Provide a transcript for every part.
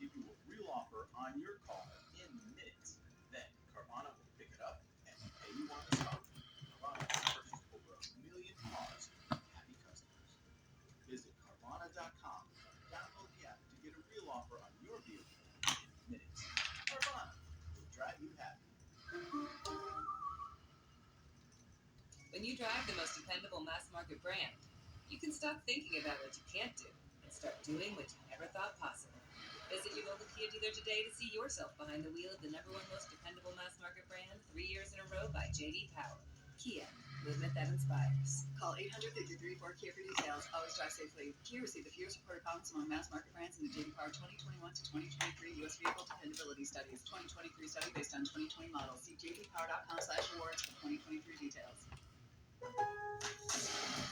give you a real offer on your car in minutes. Then Carvana will pick it up and pay you on the spot. Carvana has purchased over 1 million cars from happy customers. Visit Carvana.com or download the app to get a real offer on your vehicle in minutes. Carvana will drive you happy. When you drive the most dependable mass market brand, you can stop thinking about what you can't do and start doing what you never thought possible. Visit your local Kia dealer today to see yourself behind the wheel of the #1 most dependable mass market brand 3 years in a row by J.D. Power. Kia, movement that inspires. Call 800-5334-KIA for details. Always drive safely. Kia received the fewest reported problems among mass market brands in the J.D. Power 2021 to 2023 U.S. Vehicle Dependability Studies. 2023 study based on 2020 models. See jdpower.com/awards for 2023 details.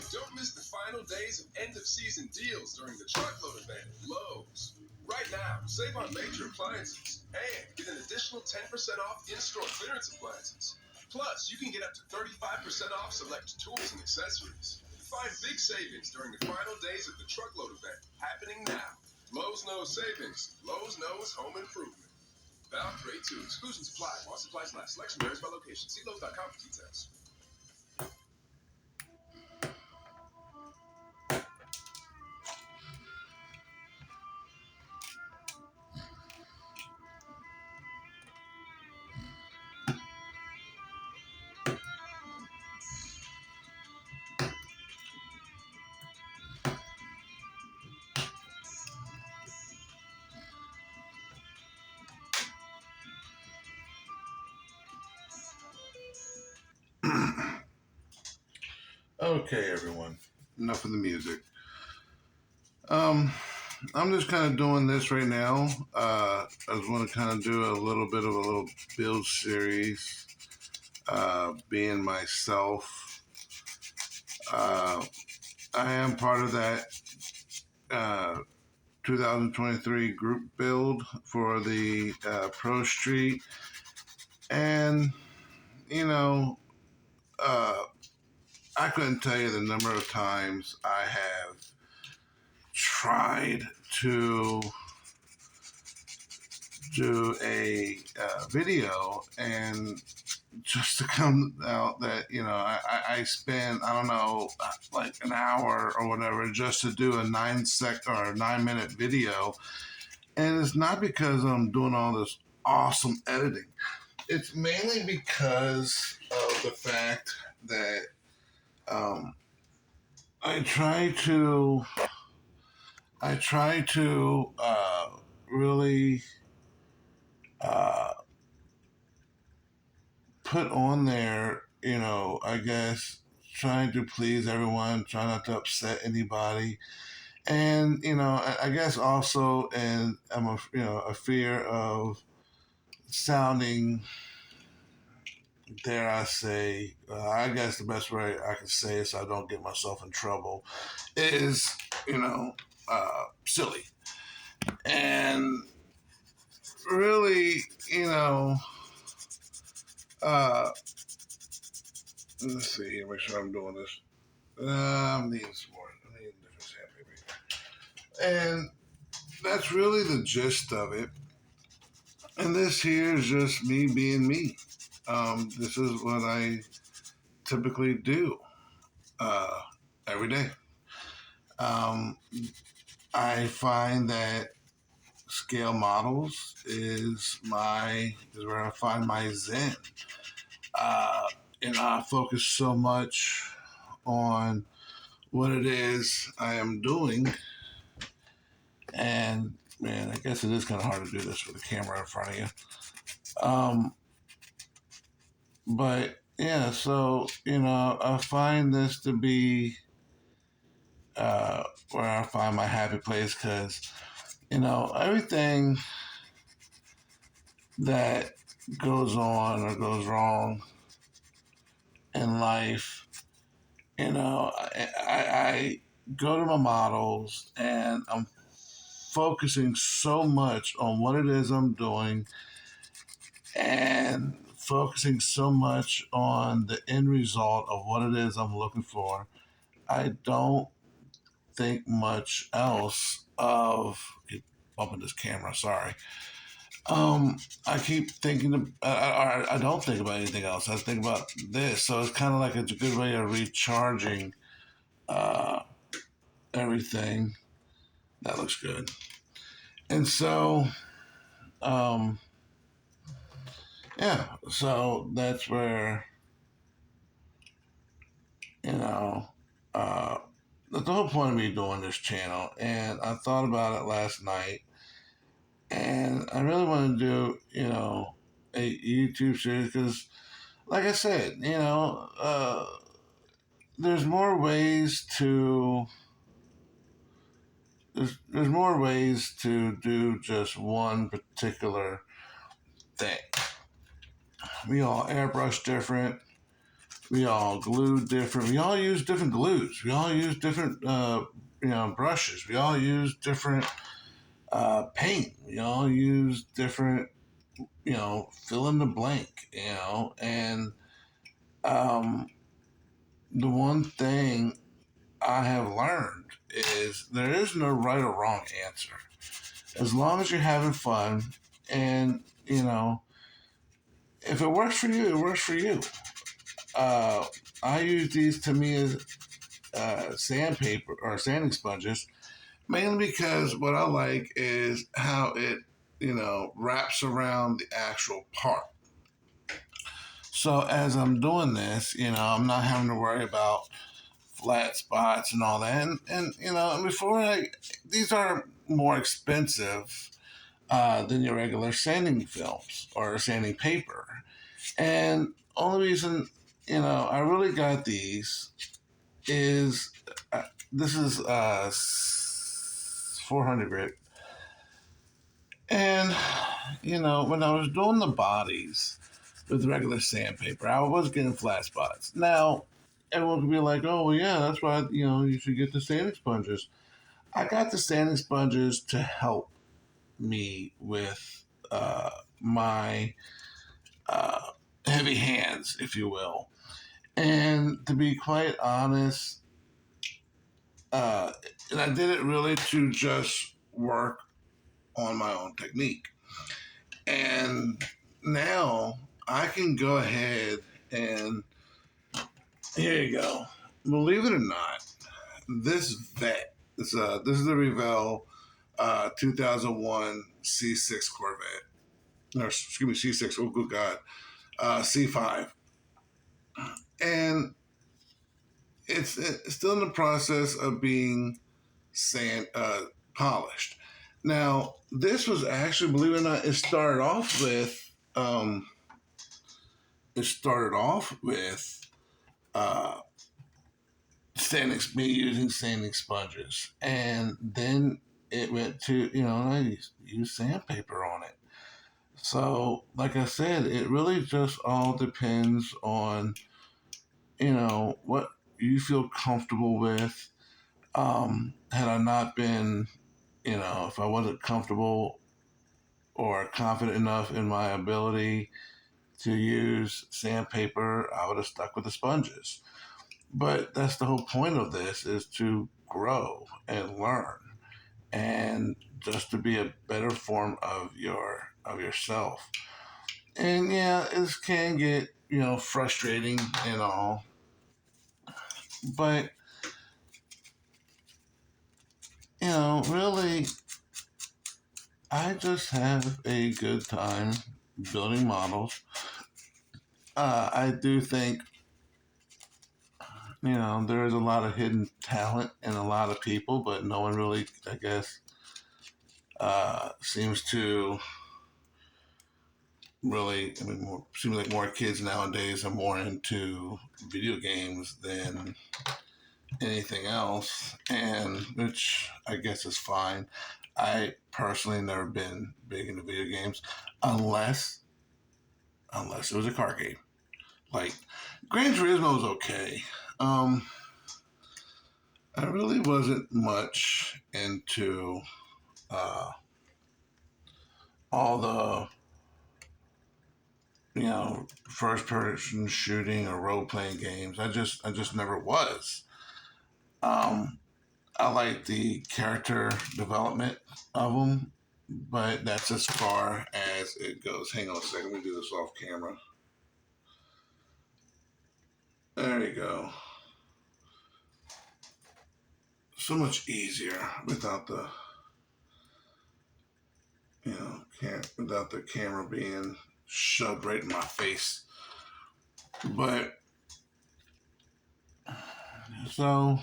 Don't miss the final days of end-of-season deals during the truckload event at Lowe's. Right now, save on major appliances and get an additional 10% off in-store clearance appliances. Plus, you can get up to 35% off select tools and accessories. Find big savings during the final days of the truckload event happening now. Lowe's knows savings. Lowe's knows home improvement. Valid rate 2. Exclusions apply. While supplies last. Selection varies by location. See Lowe's.com for details. Okay, everyone. Enough of the music. I'm just kind of doing this right now. I just want to kind of do a little bit of a little build series, being myself. I am part of that 2023 group build for the Pro Street. And, you know, I couldn't tell you the number of times I have tried to do a video and just to come out that, you know, I spent, I don't know, like an hour or whatever just to do a 9-minute video. And it's not because I'm doing all this awesome editing. It's mainly because of the fact that I try to really put on there, you know, I guess trying to please everyone, try not to upset anybody. And, you know, I guess also, and I'm a fear of sounding, dare I say, I guess the best way I can say it so I don't get myself in trouble is, you know, silly. And really, you know, let's see here, make sure I'm doing this. I'm needing some more. I'm needing a different sandpaper. And that's really the gist of it. And this here is just me being me. This is what I typically do every day. I find that scale models is where I find my zen. And I focus so much on what it is I am doing. And man, I guess it is kind of hard to do this with a camera in front of you. But yeah, so, you know, I find this to be where I find my happy place because, you know, everything that goes on or goes wrong in life, you know, I go to my models and I'm focusing so much on what it is I'm doing and focusing so much on the end result of what it is I'm looking for. I don't think much else of open this camera. Sorry. I keep thinking. I don't think about anything else. I think about this. So it's kind of like it's a good way of recharging uh, everything. That looks good. And so, um, yeah. So that's where you know. Uh, that's the whole point of me doing this channel. And I thought about it last night, and I really want to do a YouTube series because, like I said, there's more ways to there's more ways to do just one particular thing. We all airbrush different. We all glue different. We all use different glues. We all use different brushes. We all use different paint. We all use different fill in the blank. And um, the one thing I have learned is there is no right or wrong answer. As long as you're having fun and, if it works for you, it works for you. Uh, I use these to me as sandpaper or sanding sponges, mainly because what I like is how it, wraps around the actual part. So as I'm doing this, I'm not having to worry about flat spots and all that. And these are more expensive than your regular sanding films or sanding paper. And only reason, I really got these is this is 400 grit. And, when I was doing the bodies with regular sandpaper, I was getting flat spots. Now, everyone could be like, oh, well, yeah, that's why, you should get the sanding sponges. I got the sanding sponges to help me with my uh, heavy hands, if you will. And to be quite honest, uh, and I did it really to just work on my own technique. And now I can go ahead and here you go. Believe it or not, this vet, this is the Revell 2001 C6 Corvette. No, excuse me, C6. Oh, good God. C5. And it's still in the process of being polished. Now, this was actually, believe it or not, it started off with uh, me using sanding sponges, and then it went to I used sandpaper on it. So, like I said, it really just all depends on what you feel comfortable with. Had I not been, if I wasn't comfortable or confident enough in my ability to use sandpaper, I would have stuck with the sponges. But that's the whole point of this is to grow and learn and just to be a better form of yourself. And yeah, this can get, frustrating and all. But, really I just have a good time building models. I do think there is a lot of hidden talent in a lot of people, but no one really, I guess, seems to really. I mean, seems like more kids nowadays are more into video games than anything else, and which I guess is fine. I personally never been big into video games, unless it was a car game. Like Gran Turismo was okay. I really wasn't much into uh, all the first person shooting or role playing games. I just never was. Um, I like the character development of them, but that's as far as it goes. Hang on a second. Let me do this off camera. There you go. So much easier without the, without the camera being shoved right in my face. But so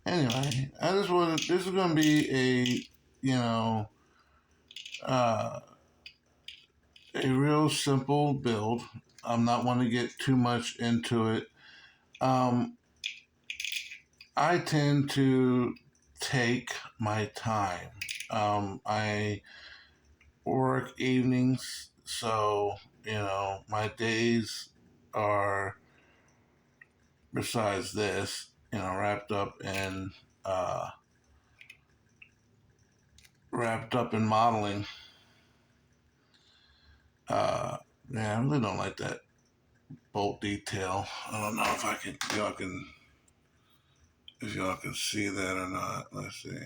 anyway, I just wanted. This is going to be uh, a real simple build. I'm not want to get too much into it. I tend to take my time. I work evenings, so my days are, besides this, uh, wrapped up in modeling. Yeah, I really don't like that bolt detail. I don't know if I can, if y'all can see that or not. Let's see.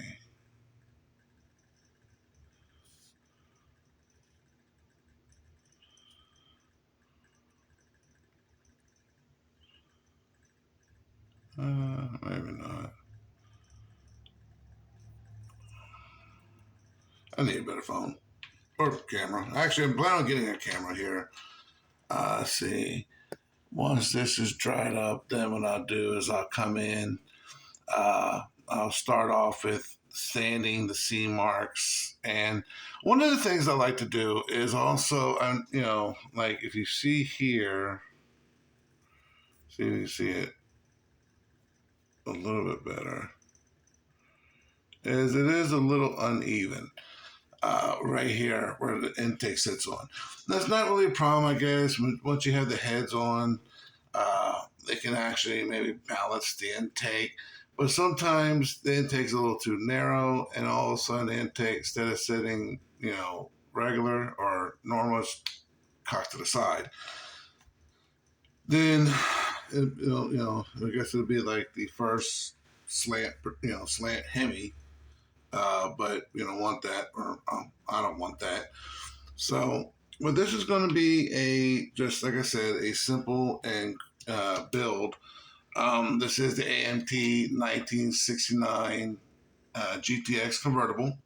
Maybe not. I need a better phone or camera. Actually, I'm planning on getting a camera here. Let's see. Once this is dried up, then what I'll do is I'll come in. I'll start off with sanding the seam marks. And one of the things I like to do is also, like if you see here, see if you see it a little bit better, is it is a little uneven. Right here where the intake sits on. That's not really a problem, I guess. Once you have the heads on, they can actually maybe balance the intake. But sometimes the intake's a little too narrow, and all of a sudden the intake, instead of sitting, regular or normal, it's cocked to the side. Then, I guess it'll be like the first slant Hemi. But you don't want that, or I don't want that. So, well, this is going to be just like I said, a simple and build. This is the AMT 1969 GTX Convertible.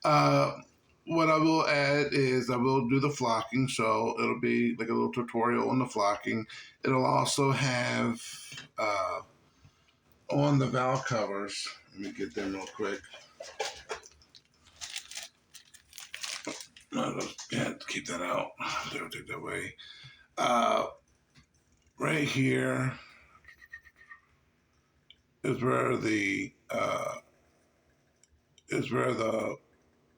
What I will add is I will do the flocking, so it'll be like a little tutorial on the flocking. It'll also have on the valve covers. Let me get them real quick. No, yeah, keep that out. Don't take that away. Right here is where the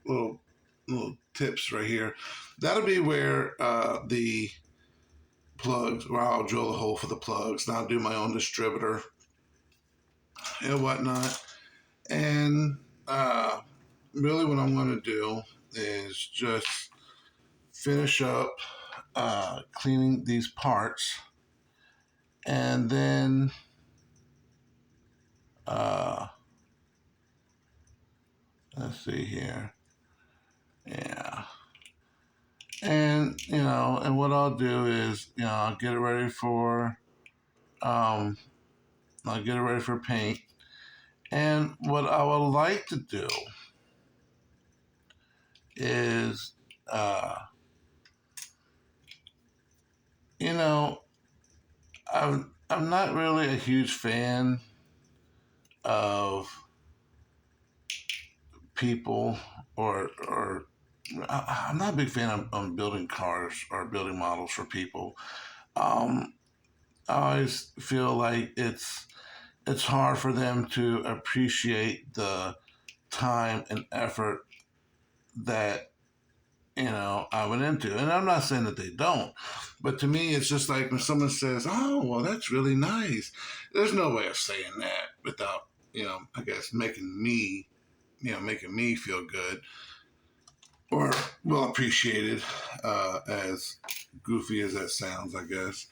little tips right here. That'll be where the plugs, where I'll drill the hole for the plugs, and I'll do my own distributor and whatnot. And really, what I'm going to do is just finish up cleaning these parts, and then let's see here. Yeah. And, and what I'll do is, I'll get it ready for, paint. And what I would like to do is, I'm not really a huge fan of people or I'm not a big fan of building cars or building models for people. I always feel like it's hard for them to appreciate the time and effort that I went into. And I'm not saying that they don't, but to me, it's just like when someone says, "Oh, well, that's really nice." There's no way of saying that without, I guess making me feel good or well appreciated, as goofy as that sounds, I guess.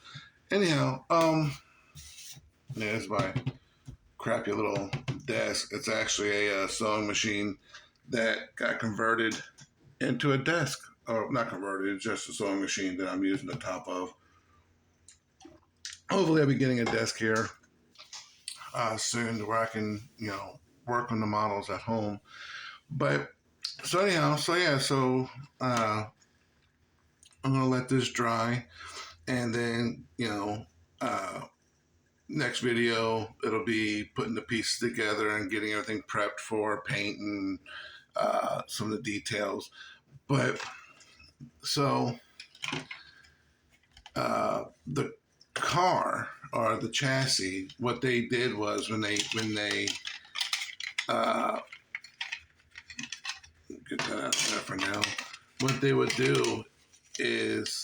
Anyhow, yeah, it's my crappy little desk. It's actually a sewing machine that got converted into a desk, or not converted, it's just a sewing machine that I'm using the top of. Hopefully I'll be getting a desk here soon where I can, work on the models at home. But so anyhow, I'm gonna let this dry, and then next video it'll be putting the pieces together and getting everything prepped for paint and some of the details. But so the car or the chassis, what they did was when they get that out there for now. What they would do is,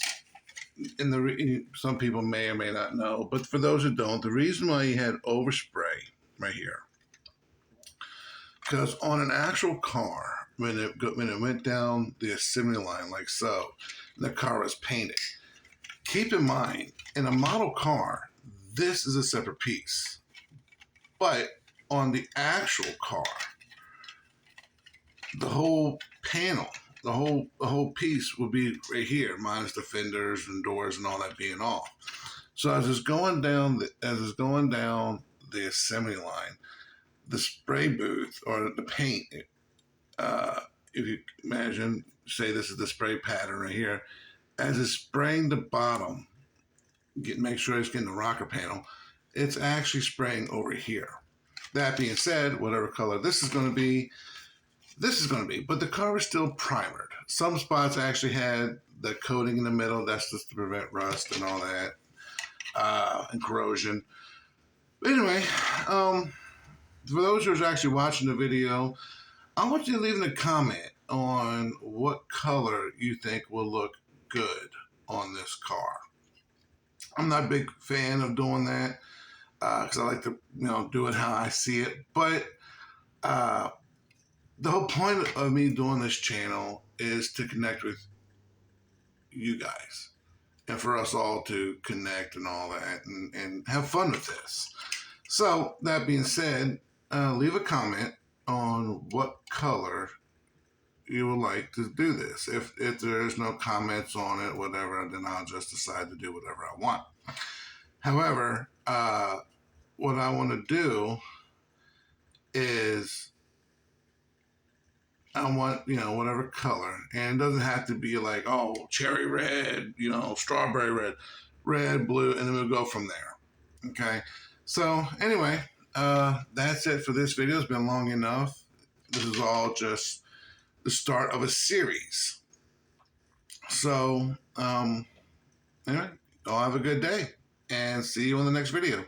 some people may or may not know, but for those who don't, the reason why he had overspray right here, because on an actual car, when it went down the assembly line like so, the car was painted. Keep in mind, in a model car, this is a separate piece, but on the actual car, the whole panel, the whole piece will be right here, minus the fenders and doors and all that being off. So as it's going down the assembly line, the spray booth or the paint, if you imagine, say this is the spray pattern right here, as it's spraying the bottom, make sure it's getting the rocker panel, it's actually spraying over here. That being said, whatever color this is going to be, but the car is still primered. Some spots actually had the coating in the middle. That's just to prevent rust and all that, and corrosion. But anyway, for those who are actually watching the video, I want you to leave a comment on what color you think will look good on this car. I'm not a big fan of doing that because I like to, do it how I see it. But the whole point of me doing this channel is to connect with you guys and for us all to connect and all that and have fun with this. So that being said, leave a comment on what color you would like to do this. If there's no comments on it, whatever, then I'll just decide to do whatever I want. However, what I want to do is I want, whatever color. And it doesn't have to be like, oh, cherry red, strawberry red, blue, and then we'll go from there. Okay. So anyway, that's it for this video. It's been long enough. This is all just the start of a series. So, anyway, y'all have a good day and see you in the next video.